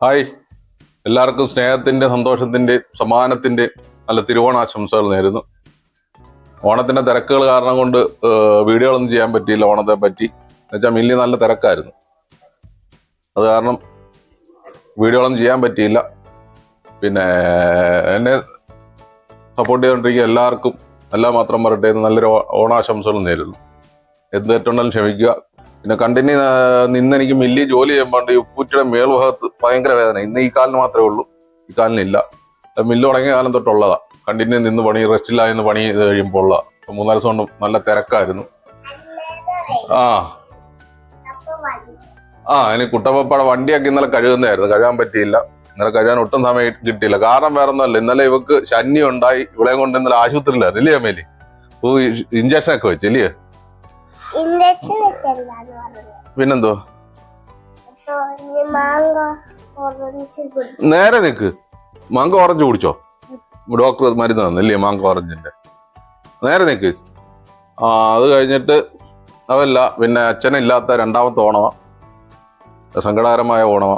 Hi, എല്ലാവർക്കും സ്നേഹത്തിന്റെ, സന്തോഷത്തിന്റെ, സമ്മാനത്തിന്റെ നല്ല തിരുവോണാശംസകൾ നേരുന്നു. ഓണത്തിന്റെ തിരക്കുകൾ കാരണം കൊണ്ട് വീഡിയോകളൊന്നും ചെയ്യാൻ പറ്റിയില്ല. ഓണത്തെ പറ്റി എന്നുവെച്ചാൽ മില്ലി നല്ല തിരക്കായിരുന്നു. അത് കാരണം വീഡിയോകളൊന്നും ചെയ്യാൻ പറ്റിയില്ല. പിന്നെ എന്നെ സപ്പോർട്ട് ചെയ്തുകൊണ്ടിരിക്കുക എല്ലാവർക്കും എല്ലാം മാത്രം പറയട്ടെ എന്ന് നല്ലൊരു ഓണാശംസകൾ നേരുന്നു. എന്ത് തെറ്റുണ്ടെങ്കിലും ക്ഷമിക്കുക. പിന്നെ കണ്ടിന്യൂ എനിക്ക് മില്ലി ജോലി ചെയ്യുമ്പോൾ ഈ ഉപ്പൂറ്റിയുടെ മേൽഭാഗത്ത് ഭയങ്കര വേദന. ഇന്ന് ഈ കാലിന് മാത്രമേ ഉള്ളൂ, ഈ കാലിനില്ല. മില്ല് തുടങ്ങിയ കാലം തൊട്ടുള്ളതാ. കണ്ടിന്യൂ നിന്ന് പണി, റെസ്റ്റില്ലായെന്ന് പണി കഴിയുമ്പോൾ ഉള്ള 3-4 ദിവസം കൊണ്ട് നല്ല തിരക്കായിരുന്നു. ഇനി കുട്ടപ്പപ്പാടെ വണ്ടിയൊക്കെ ഇന്നലെ കഴുകുന്നതായിരുന്നു, കഴുകാൻ പറ്റിയില്ല. ഇന്നലെ കഴുകാൻ ഒട്ടും സമയം കിട്ടിയില്ല. കാരണം വേറെ ഒന്നുമല്ല, ഇന്നലെ ഇവക്ക് ശന്യം ഉണ്ടായി. ഇവളെ കൊണ്ട് ഇന്നലെ ആശുപത്രിയിലായിരുന്നു. ഇല്ലേ അമ്മേലി? ഇഞ്ചക്ഷൻ ഒക്കെ വെച്ചില്ലേ? പിന്നെന്തോ നേരെ നിക്ക്. മാങ്ക ഓറഞ്ച് കുടിച്ചോ? ഡോക്ടർ മരുന്ന് തന്നില്ലേ മാങ്ക ഓറഞ്ചിന്റെ? നേരെ നിക്ക്. അത് കഴിഞ്ഞിട്ട് അതല്ല, പിന്നെ അച്ഛനില്ലാത്ത രണ്ടാമത്തെ ഓണമാ, സങ്കടകരമായ ഓണമാ.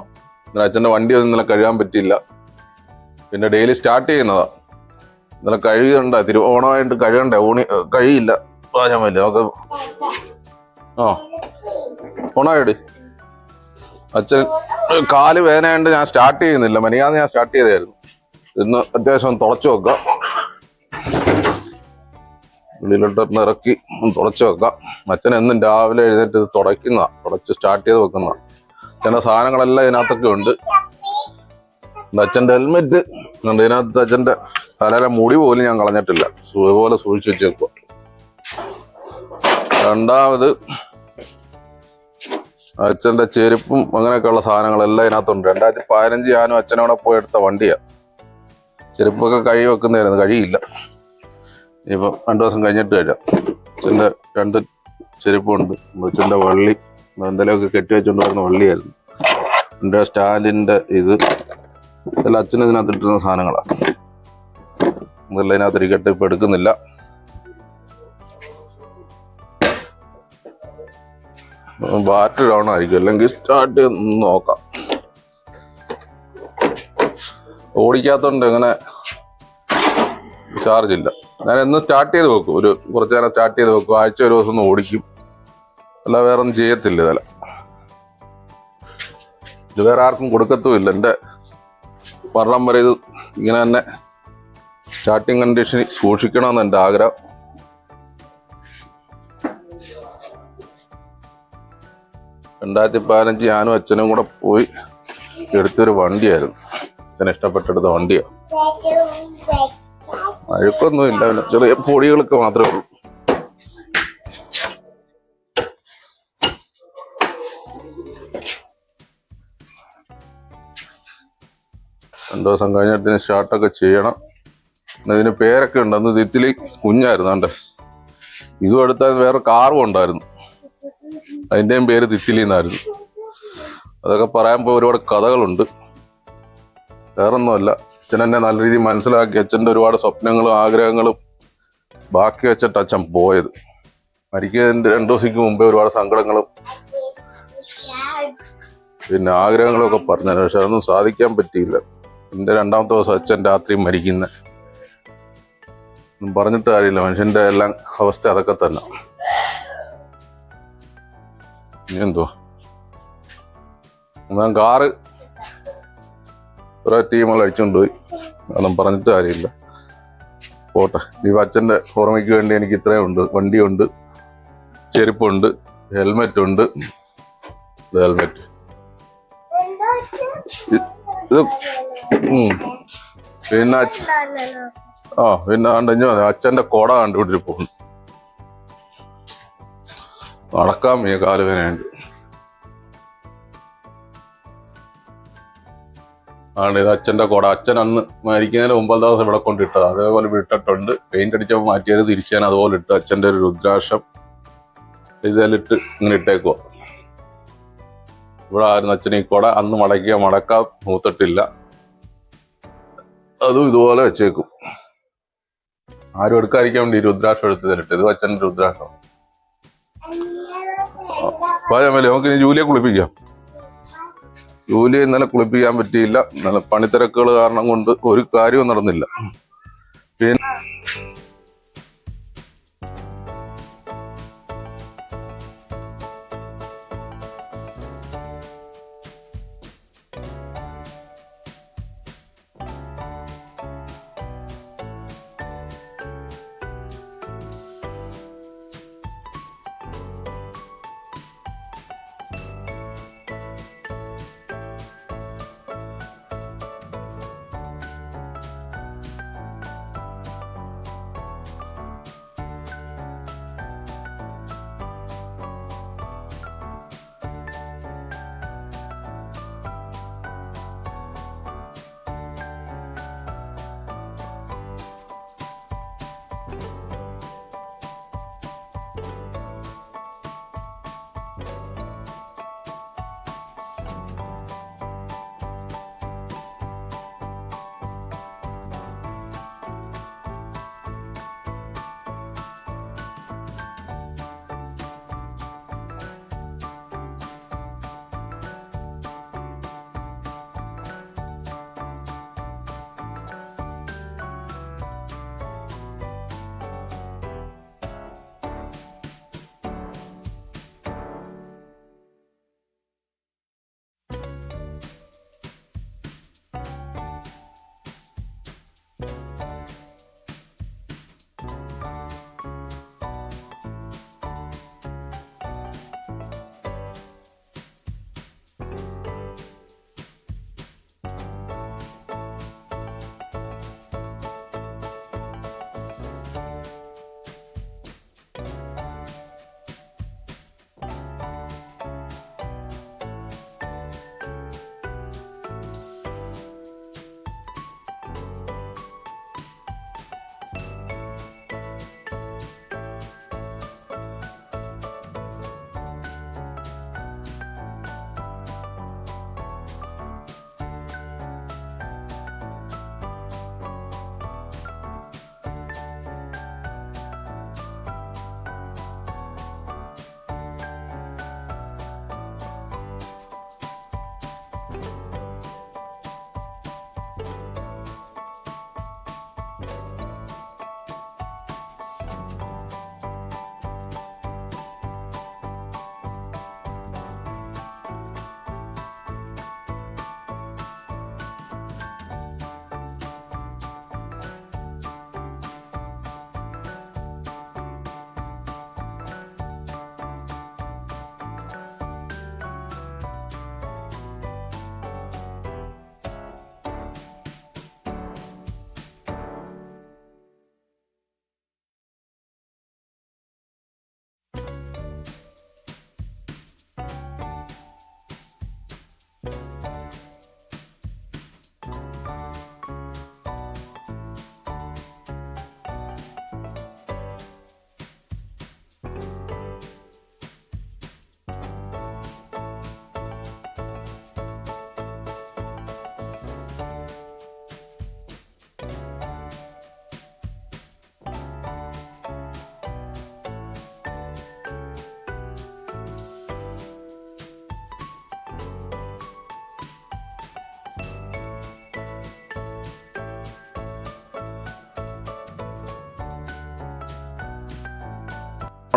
അച്ഛൻ്റെ വണ്ടി ഒന്നും ഇന്നലെ കഴുകാൻ പറ്റിയില്ല. പിന്നെ ഡെയിലി സ്റ്റാർട്ട് ചെയ്യുന്നതാ. ഇന്നലെ കഴുകണ്ട, ഓണമായിട്ട് കഴുകണ്ടേ, കഴിയില്ല. നമുക്ക് ഓണായിട്. അച്ഛൻ കാല് വേദനയായിട്ട് ഞാൻ സ്റ്റാർട്ട് ചെയ്യുന്നില്ല. മിനിഞ്ഞാന്ന് ഞാൻ സ്റ്റാർട്ട് ചെയ്തായിരുന്നു. ഇന്ന് അത്യാവശ്യം തുളച്ചു വെക്കാം, ഉള്ളിലോട്ടൊന്ന് ഇറക്കി തുളച്ചു വെക്കാം. അച്ഛൻ എന്നും രാവിലെ എഴുന്നേറ്റ് ഇത് തുടച്ച് സ്റ്റാർട്ട് ചെയ്ത് വെക്കുന്ന. അച്ഛൻ്റെ സാധനങ്ങളെല്ലാം ഇതിനകത്തൊക്കെ ഉണ്ട്. അച്ഛൻ്റെ ഹെൽമെറ്റ് ഉണ്ട് ഇതിനകത്ത്. അച്ഛൻ്റെ തലയിലെ മുടി പോലും ഞാൻ കളഞ്ഞിട്ടില്ല, ഇതുപോലെ സൂക്ഷിച്ച് വെച്ചേക്കുക. രണ്ടാമത് അച്ഛൻ്റെ ചെരുപ്പും അങ്ങനെയൊക്കെയുള്ള സാധനങ്ങളെല്ലാം ഇതിനകത്തുണ്ട്. 2015 ഞാനും അച്ഛനോടെ പോയി എടുത്ത വണ്ടിയാണ്. ചെരുപ്പൊക്കെ കഴുകി വെക്കുന്നതായിരുന്നു, കഴിയില്ല. ഇപ്പം 2 ദിവസം കഴിഞ്ഞിട്ട് കഴിയാം. അച്ഛൻ്റെ 2 ചെരുപ്പുണ്ട്. അച്ഛൻ്റെ വള്ളി എന്തെങ്കിലുമൊക്കെ കെട്ടി വെച്ചുകൊണ്ട് വരുന്ന വള്ളിയായിരുന്നു. എൻ്റെ സ്റ്റാൻഡിൻ്റെ ഇതെല്ലാം അച്ഛൻ ഇതിനകത്ത് ഇട്ടിരുന്ന സാധനങ്ങളാണ്. ഇതെല്ലാം ഇതിനകത്ത് ഇരിക്കട്ടെ, ഇപ്പം എടുക്കുന്നില്ല. ബാറ്ററി ഡൗൺ ആയിരിക്കും, അല്ലെങ്കിൽ സ്റ്റാർട്ട് ചെയ്ത് നോക്കാം. ഓടിക്കാത്തോണ്ട് ഇങ്ങനെ ചാർജ് ഇല്ല. ഞാൻ എന്നും സ്റ്റാർട്ട് ചെയ്ത് വെക്കും, കുറച്ച് നേരം സ്റ്റാർട്ട് ചെയ്ത് വെക്കും. ആഴ്ച ഒരു ദിവസം ഒന്ന് ഓടിക്കും, അല്ല വേറെ ഒന്നും ചെയ്യത്തില്ല. ഇത് വേറെ ആർക്കും കൊടുക്കത്തുമില്ല. എൻ്റെ മരണം വരെ ഇത് ഇങ്ങനെ തന്നെ സ്റ്റാർട്ടിങ് കണ്ടീഷനിൽ സൂക്ഷിക്കണമെന്ന് എൻ്റെ ആഗ്രഹം. $2015 ഞാനും അച്ഛനും കൂടെ പോയി എടുത്തൊരു വണ്ടിയായിരുന്നു. അച്ഛന് ഇഷ്ടപ്പെട്ടെടുത്ത വണ്ടിയാണ്. അഴുക്കൊന്നുമില്ല, ചെറിയ പൊടികളൊക്കെ മാത്രമേ ഉള്ളൂ. രണ്ടു ദിവസം കഴിഞ്ഞിട്ട് സ്റ്റാർട്ടൊക്കെ ചെയ്യണം. ഇതിന് പേരൊക്കെ ഉണ്ട്. അന്ന് തിത്തിലി കുഞ്ഞായിരുന്നു. കണ്ടേ, ഇതും എടുത്താൽ വേറെ കാറും ഉണ്ടായിരുന്നു, അതിൻ്റെയും പേര് തിത്തിലി എന്നായിരുന്നു. അതൊക്കെ പറയാൻ പോയി ഒരുപാട് കഥകളുണ്ട്. വേറൊന്നുമല്ല, അച്ഛൻ എന്നെ നല്ല രീതിയിൽ മനസ്സിലാക്കി. അച്ഛൻ്റെ ഒരുപാട് സ്വപ്നങ്ങളും ആഗ്രഹങ്ങളും ബാക്കി വെച്ചിട്ട് അച്ഛൻ പോയത്. മരിക്കുന്നതിൻ്റെ 2 ദിവസത്തേക്ക് മുമ്പേ ഒരുപാട് സങ്കടങ്ങളും പിന്നെ ആഗ്രഹങ്ങളും ഒക്കെ പറഞ്ഞു. പക്ഷെ അതൊന്നും സാധിക്കാൻ പറ്റിയില്ല. എൻ്റെ 2ാമത്തെ ദിവസം അച്ഛൻ രാത്രി മരിക്കുന്നത്. ഒന്നും പറഞ്ഞിട്ട് കാര്യമില്ല, മനുഷ്യൻ്റെ എല്ലാം അവസ്ഥ അതൊക്കെ തന്നെ. ഇനി എന്തോ ഒന്നാം കാറ് കുറെ ടീമുകൾ അടിച്ചുകൊണ്ട് പോയി. അതൊന്നും പറഞ്ഞിട്ട് കാര്യമില്ല, പോട്ടെ. ഈ അച്ഛൻ്റെ ഓർമ്മയ്ക്ക് വേണ്ടി എനിക്ക് ഇത്രയും ഉണ്ട്. വണ്ടിയുണ്ട്, ചെരുപ്പുണ്ട്, ഹെൽമെറ്റ് ഉണ്ട്. ഹെൽമെറ്റ് ഇത് പിന്നെ പിന്നെ കണ്ടു അച്ഛൻ്റെ കുട കണ്ടുപിടിച്ച് പോകുന്നു. നടക്കാൻ വയ്യ, കാലുവേദനയുണ്ട്. ഇത് അച്ഛൻ്റെ കുട. അച്ഛൻ അന്ന് മരിക്കുന്നതിന് 9 ദിവസം ഇവിടെ കൊണ്ടിട്ടത്. അതേപോലെ വിട്ടിട്ടുണ്ട്. പെയിന്റ് അടിച്ചപ്പോൾ മാറ്റിയത് തിരിച്ചാൻ അതുപോലെ ഇട്ട്. അച്ഛൻ്റെ ഒരു രുദ്രാക്ഷം ഇതിലിട്ട് ഇങ്ങനെ ഇട്ടേക്കുവോ. ഇവിടെ ആയിരുന്നു അച്ഛൻ ഈ കുട. അന്ന് മടക്കാൻ മൂത്തിട്ടില്ല, അതും ഇതുപോലെ വെച്ചേക്കും. ആരും എടുക്കാതിരിക്കാൻ വേണ്ടി രുദ്രാക്ഷം എടുത്തതിലിട്ട്. ഇത് അച്ഛൻ്റെ രുദ്രാക്ഷം. നമുക്ക് ഇനി ജൂലിയെ കുളിപ്പിക്കാം. ജൂലി ഇന്നലെ കുളിപ്പിക്കാൻ പറ്റിയില്ല. ഇന്നലെ പണിത്തിരക്കുകൾ കാരണം കൊണ്ട് ഒരു കാര്യവും നടന്നില്ല. പിന്നെ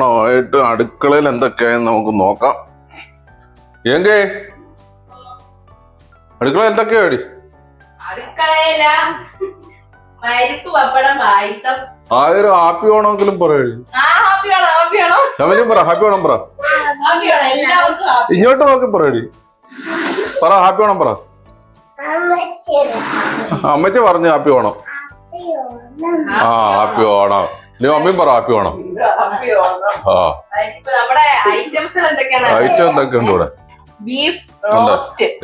ആയിട്ട് അടുക്കളയിൽ എന്തൊക്കെയാന്ന് നമുക്ക് നോക്കാം. എങ്കേ അടുക്കള എന്തൊക്കെയാടി? അടുക്കളയില പരിപ്പ് പപ്പടം പായസം. ആയിരം ഹാപ്പി ഓണമെങ്കിലും പറയടി. ശമനും പറ ഹാപ്പി ഓണം പറ. ഇങ്ങോട്ട് നോക്കി പറയടി. പറ ഹാപ്പി ഓണം പറ. അമ്മച്ചി പറഞ്ഞു ഹാപ്പി ഓണം. ആ ഹാപ്പി ഓണം. നീ അമ്മയും പറ ഹാപ്പി ഓണം. ആ ഐറ്റം എന്തൊക്കെയുണ്ട് ഇവിടെ?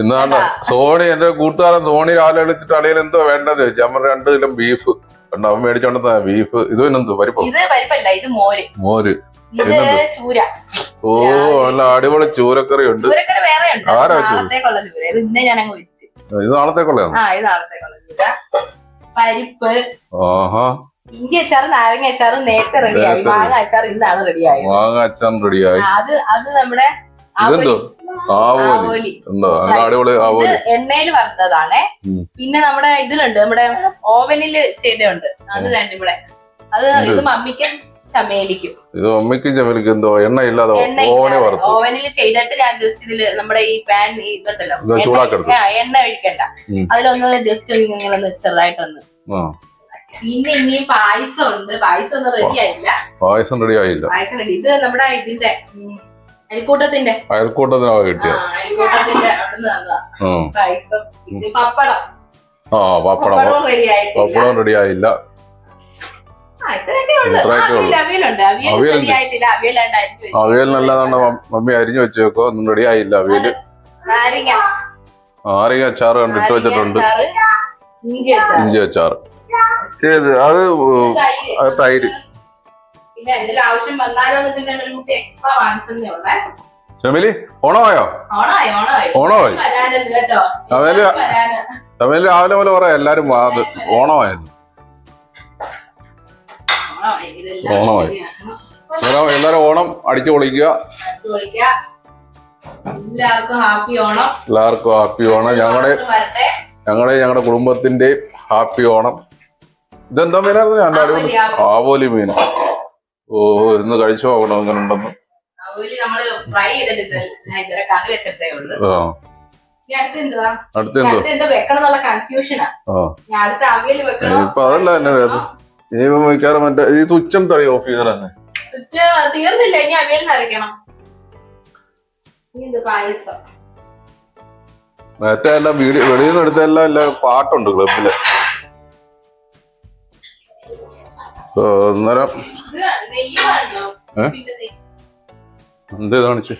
ഇന്നാണ് സോണി എന്റെ കൂട്ടുകാരൻ സോണി രാവിലെ വിളിച്ചിട്ട് അളിയിൽ എന്തോ വേണ്ടെന്ന് ചോദിച്ചു. അമ്മ 2 കിലോ ബീഫ് അവൻ മേടിച്ചോണ്ട ബീഫ്. ഇത് പിന്നെന്തോ പരിപ്പോ? മോര്. ഓ നല്ല അടിപൊളി ചൂരക്കറി ഉണ്ട്. ആരാ ഇത് നാളത്തേക്കുള്ളതാണ്. പരിപ്പ്, ഇഞ്ചി അച്ചാറ്, നാരങ്ങ അച്ചാറ് നേരത്തെ റെഡിയായി. മാങ്ങ അച്ചാർ ഇന്നാണ് റെഡിയായി. മാങ്ങ അച്ചാർ റെഡിയായി. അത് നമ്മുടെ ആവോലി ആവോലി എന്താ നല്ല അടിപൊളി ആവോലി. എണ്ണയിൽ വറുത്തതാണേ. പിന്നെ നമ്മുടെ ഇതിലുണ്ട്, നമ്മുടെ ഓവനില് ചെയ്തതുണ്ട്. അത് തന്നെ ഇവിടെ. അത് ഇത് മമ്മിക്കും ചമേലിക്കും. ഇത് മമ്മിക്കും ചമേലിക്കും എന്തോ എണ്ണ ഇല്ലാതെ ഓവനെ വറുത്തു. ഓവനിൽ ചെയ്തിട്ട് ഞാൻ ജസ്റ്റ് ഇതില് നമ്മുടെ ഈ പാൻ ഇതുണ്ടല്ലോ, എണ്ണ ഒഴിക്കണ്ട, അതിലൊന്ന് ജസ്റ്റ് ഇങ്ങനെ ചെറുതായിട്ടൊന്ന്. പിന്നെ ഇനിയും പായസം ഉണ്ട്. പായസം ഒന്നും റെഡി ആയില്ല. പായസം റെഡി ആയില്ല. പായസം റെഡി. ഇത് നമ്മുടെ ഇതിന്റെ അയൽക്കൂട്ടത്തിന്റെ അയൽക്കൂട്ടത്തിനാ കിട്ടിയ അയൽക്കൂട്ടത്തിന്റെ അവിടുന്ന് തന്നതാ പായസം. ഇത് പപ്പടം. പപ്പടം റെഡി ആയിട്ടില്ല. പപ്പടം റെഡി ആയില്ല. അവിയലിനല്ലാതെ മമ്മി അരിഞ്ഞു വെച്ചേക്കോ, ഒന്നും റെഡി ആയില്ല. അവിയല് നാരങ്ങ അച്ചാറ് കണ്ടിട്ട് വെച്ചിട്ടുണ്ട്. ഇഞ്ചി അച്ചാറ്. ഏത് അത് തൈര്. ചമേലി ഓണമായോ? ഓണമായി. ചമേലി രാവിലെ പോലെ പറയാം എല്ലാരും ഓണമായിരുന്നു. ഓണമായി. എല്ലാരും ഓണം അടിച്ചു പൊളിക്കുക. എല്ലാവർക്കും ഹാപ്പി ഓണം. എല്ലാവർക്കും ഹാപ്പി ഓണം. ഞങ്ങളുടെ കുടുംബത്തിന്റെ ഹാപ്പി ഓണം. ഇതെന്താ മീനായിരുന്നു? ഞാൻ ആവോലി മീൻ. ഓ, ഇന്ന് കഴിച്ചു നോക്കണം ഇങ്ങനെ ഉണ്ടെന്ന്. ഇപ്പൊ അതല്ല എന്നെ ഇനിയിപ്പോ മിക്കാറും മറ്റേ ഈ തുച്ഛം തടി ഓഫ് ചെയ്ത തന്നെ തീർന്നില്ല. ഇനി അവിയലിന് അരയ്ക്കണം. മറ്റേ എല്ലാം വെളിയിൽ നിന്ന് എടുത്ത എല്ലാം പാട്ടുണ്ട് ക്ലബില്. അന്നേരം എന്ത് കാണിച്ചു?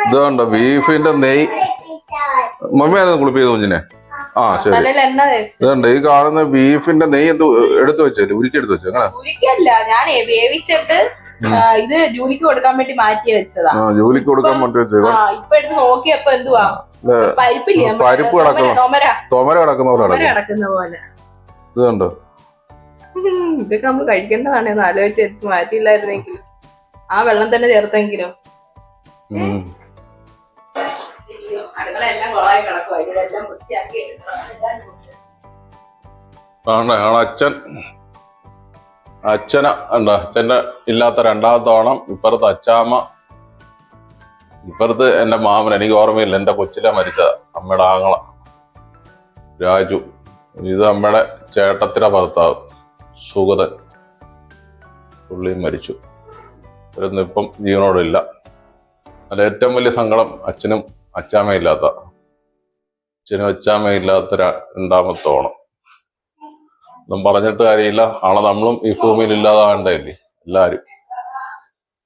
ഇത് കണ്ടോ ബീഫിന്റെ നെയ്. മമ്മി അതൊന്ന് കുളിപ്പിയത് കുഞ്ഞിനെ. ആ ശരി. ഇതുണ്ട് ഈ കാണുന്ന ബീഫിന്റെ നെയ്യ് എന്ത് എടുത്തു വെച്ചല്ലേ? ഉരുക്കി എടുത്തു വെച്ചു? ഉരുക്കല്ല, ഞാൻ വേവിച്ചിട്ട് ഇത് ജോലിക്ക് കൊടുക്കാൻ വേണ്ടി മാറ്റി വെച്ചതാ. ജോലിക്ക് കൊടുക്കാൻ വേണ്ടി വെച്ചത്. ഇപ്പൊ എടുത്ത് നോക്കിയപ്പോ എന്തുവാ, പരിപ്പില്ലേ, പരിപ്പ് തൊമര കിടക്കുന്ന പോലെ. ഇത് കണ്ടോ? ഇതൊക്കെ നമ്മൾ കഴിക്കേണ്ടതാണെന്ന് ആലോചിച്ച് എടുത്ത് മാറ്റിയില്ലായിരുന്നെങ്കിൽ, ആ വെള്ളം തന്നെ ചേർത്തെങ്കിലോ. അടുക്കളയെല്ലാം കുളമായി കിടക്കുവാ. ഇതെല്ലാം വൃത്തിയാക്കി അച്ഛന് ഇല്ലാത്ത രണ്ടാമത്തെ ഓണം. ഇപ്പുറത്ത് അച്ചാമ്മ, ഇപ്പുറത്ത് എന്റെ മാമൻ. എനിക്ക് ഓർമ്മയില്ല, എന്റെ കൊച്ചിലെ മരിച്ചതാ, അമ്മയുടെ ആങ്ങള രാജു. ഇത് അമ്മയുടെ ചേട്ടത്തിലെ ഭർത്താവ് സുഗതൻ, പുള്ളിയും മരിച്ചു. ഇവരൊന്നും ഇപ്പം ജീവനോടില്ല. അതിൽ ഏറ്റവും വലിയ സങ്കടം അച്ഛനും അച്ചാമ്മയില്ലാത്ത രണ്ടാമത്തെ ഓണം. ഒന്നും പറഞ്ഞിട്ട് കാര്യമില്ല. നാളെ നമ്മളും ഈ ഭൂമിയിൽ ഇല്ലാതാകണ്ടല്ലേ.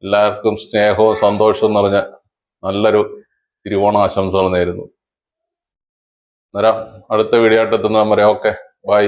എല്ലാവർക്കും സ്നേഹവും സന്തോഷവും നിറഞ്ഞ നല്ലൊരു തിരുവോണാശംസകൾ നേരുന്നു. അന്നേരം അടുത്ത വീഡിയോ ആയിട്ട് എത്തുന്ന പറയാം. Okay, by.